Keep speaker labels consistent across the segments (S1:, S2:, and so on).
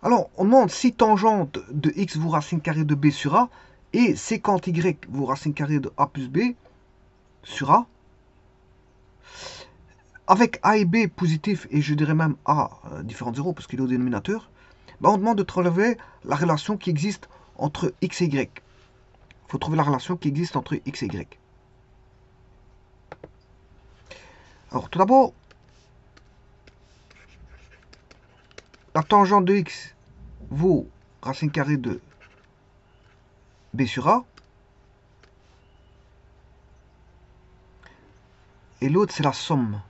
S1: Alors, on demande si tangente de x vaut racine carrée de b sur a et sécante y vaut racine carrée de a plus b sur a. Avec a et b positifs, et je dirais même a différent de 0 parce qu'il est au dénominateur, ben on demande de trouver la relation qui existe entre x et y. Il faut trouver la relation qui existe entre x et y. Alors, tout d'abord, la tangente de x vaut racine carrée de b sur a. Et l'autre, c'est la somme.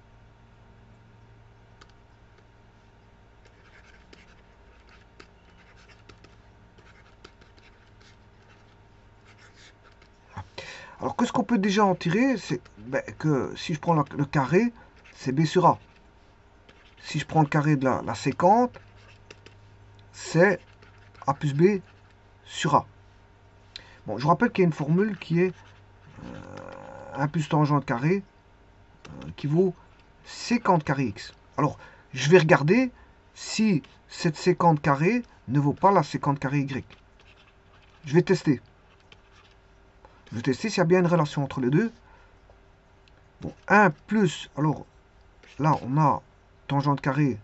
S1: Alors, qu'est-ce qu'on peut déjà en tirer? C'est que si je prends le carré, c'est b sur a. Si je prends le carré de la séquente, c'est a plus b sur a. Bon, je vous rappelle qu'il y a une formule qui est 1 plus tangente carré qui vaut sécante carré x. Alors, je vais regarder si cette sécante carré ne vaut pas la sécante carré y. Je vais tester. Je vais tester s'il y a bien une relation entre les deux. Bon, 1 plus, alors là on a tangente carré,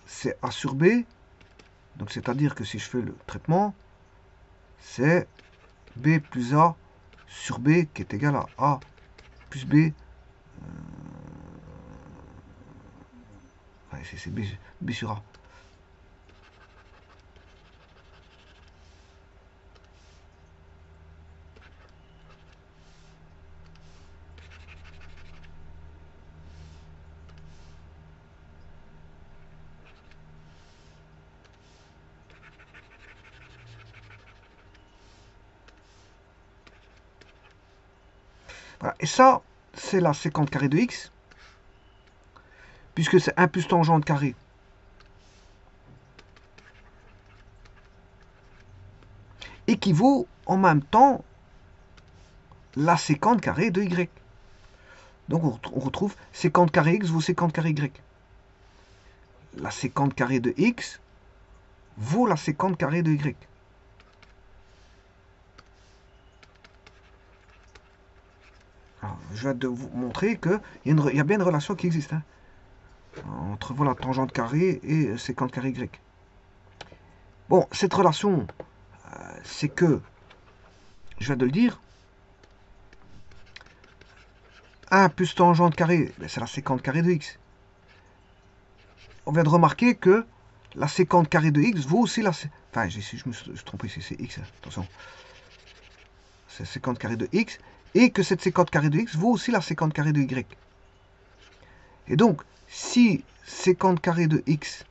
S1: c'est a sur b. Donc c'est-à-dire que si je fais le traitement, c'est b plus a sur b qui est égal à a plus b. Ouais, c'est b sur a. Voilà. Et ça, c'est la sécante carré de x, puisque c'est 1 plus tangente carré. Équivaut en même temps la sécante carré de y. Donc on retrouve sécante carré x vaut sécante carré y. La sécante carré de x vaut la sécante carré de y. Alors, je vais vous montrer qu'il y a bien une relation qui existe hein, entre voilà, tangente carré et sécante carré y. Bon, cette relation, c'est que, je viens de le dire, 1 plus tangente carré, ben, c'est la sécante carré de x. On vient de remarquer que la sécante carré de x vaut aussi la... Enfin, je me suis trompé, c'est x, hein, attention. C'est sécante carré de x, et que cette sécante carré de x vaut aussi la sécante carré de y. Et donc, si sécante carré de x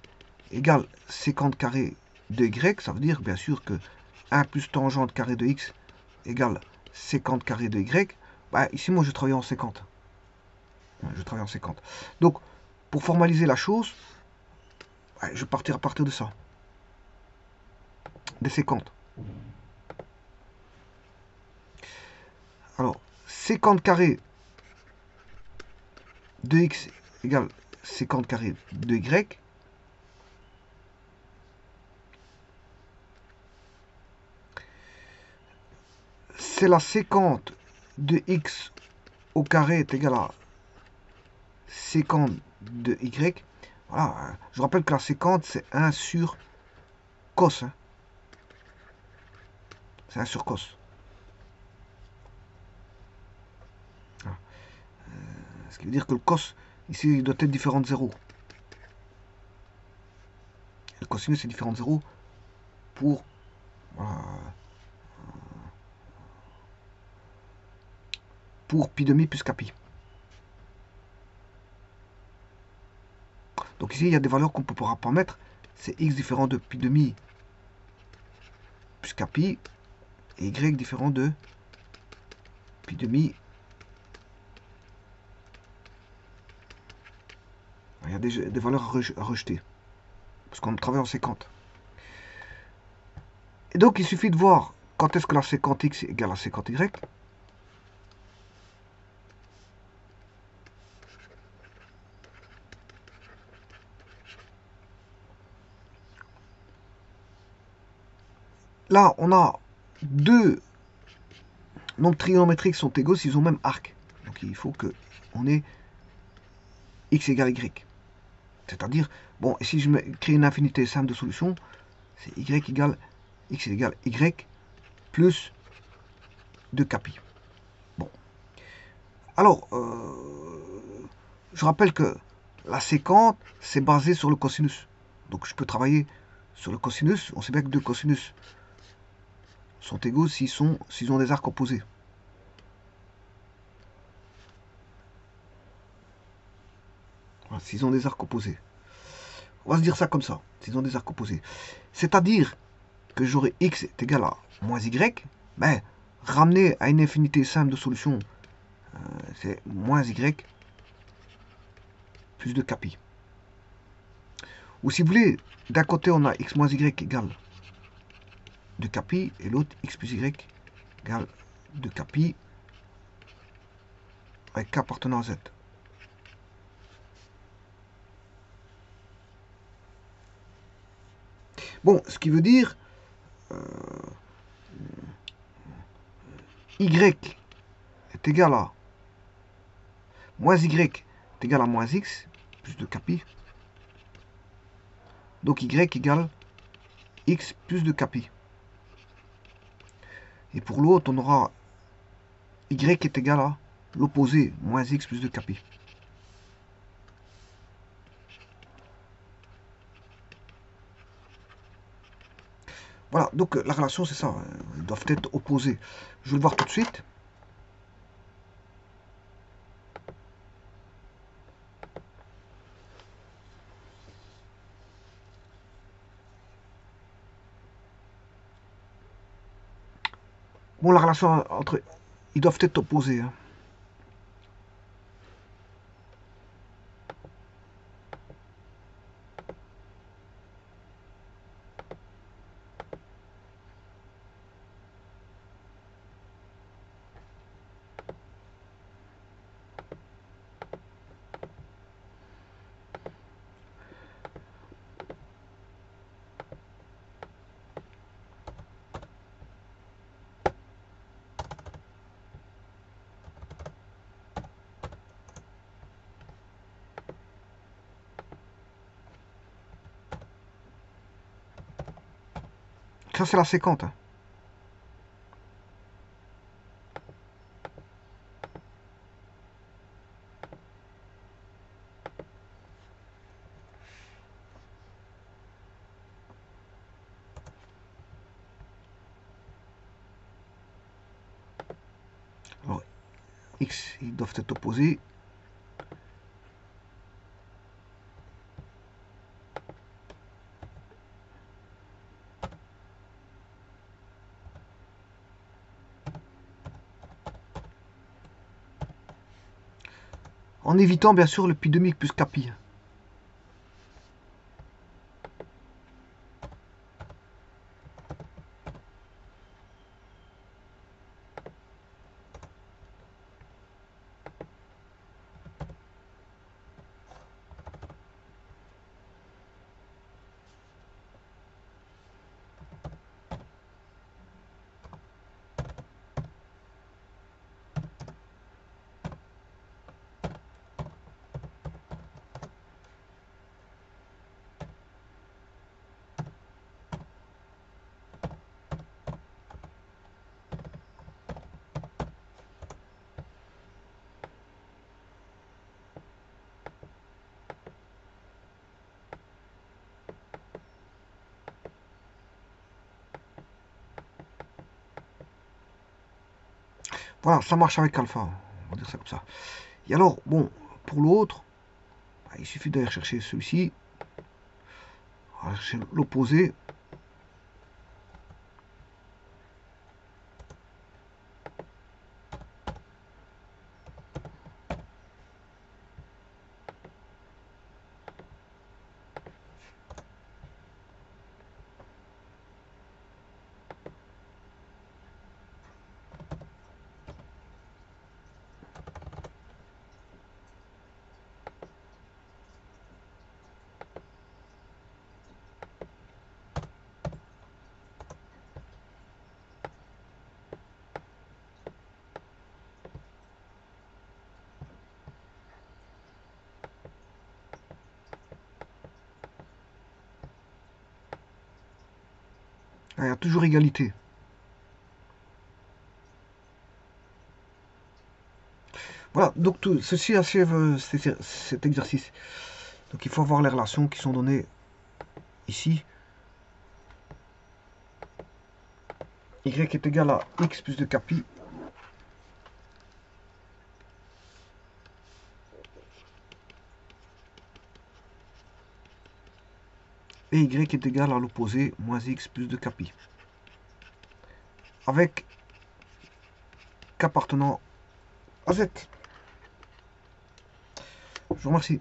S1: égale sécante carré de y, ça veut dire bien sûr que 1 plus tangente carré de x égale sécante carré de y. Bah, ici, moi, je travaille en sécante. Je travaille en sécante. Donc, pour formaliser la chose, je vais partir à partir de ça. Des séquentes. Alors, sécante carré de x égale sécante carré de y. C'est la sécante de x au carré est égal à sécante de y. Voilà, je vous rappelle que la sécante, c'est 1 sur cos. Hein. C'est 1 sur cos. Voilà. Ce qui veut dire que le cos, ici, il doit être différent de 0. Le cosinus est différent de 0 pour, pour pi demi plus kpi. Donc ici, il y a des valeurs qu'on ne pourra pas mettre. C'est x différent de pi demi plus kpi et y différent de pi demi. Il y a des valeurs à rejeter. Parce qu'on travaille en séquente. Et donc, il suffit de voir quand est-ce que la séquente x est égale à la séquente y. là, on a deux nombres trigonométriques sont égaux s'ils ont même arc. Donc il faut que on ait x égale y. C'est-à-dire, bon, et si je crée une infinité simple de solutions, c'est y égale x égale y plus 2 pi. Bon. Alors, je rappelle que la séquente, c'est basé sur le cosinus. Donc je peux travailler sur le cosinus. On sait bien que deux cosinus sont égaux s'ils ont des arcs opposés. Voilà, s'ils ont des arcs opposés. On va se dire ça comme ça, s'ils ont des arcs opposés. C'est-à-dire que j'aurai x est égal à moins y, ben, ramener à une infinité simple de solution, c'est moins y plus 2 pi. Ou si vous voulez, d'un côté on a x moins y égale 2 pi, et l'autre x plus y égale 2 pi avec k appartenant à z. Bon, ce qui veut dire y est égal à moins y est égal à moins x plus 2 pi. Donc y égale x plus 2 pi. Et pour l'autre, on aura y est égal à l'opposé, moins x plus 2 pi. Voilà, donc la relation c'est ça, ils doivent être opposés. Je vais le voir tout de suite. Bon, la relation entre... Ils doivent être opposés. Hein. Ça c'est la séquente. Hein. Alors, x, ils doivent être opposés. En évitant bien sûr le pi demi plus pi. Voilà, ça marche avec alpha. On va dire ça comme ça. Et alors, bon, pour l'autre, il suffit d'aller chercher celui-ci. Chercher l'opposé. Il y a toujours égalité. Voilà, donc ceci achève cet exercice. Donc il faut avoir les relations qui sont données ici. Y est égal à x plus 2 pi. Et y est égal à l'opposé, moins x plus 2 pi. Avec qu'appartenant à z. Je vous remercie.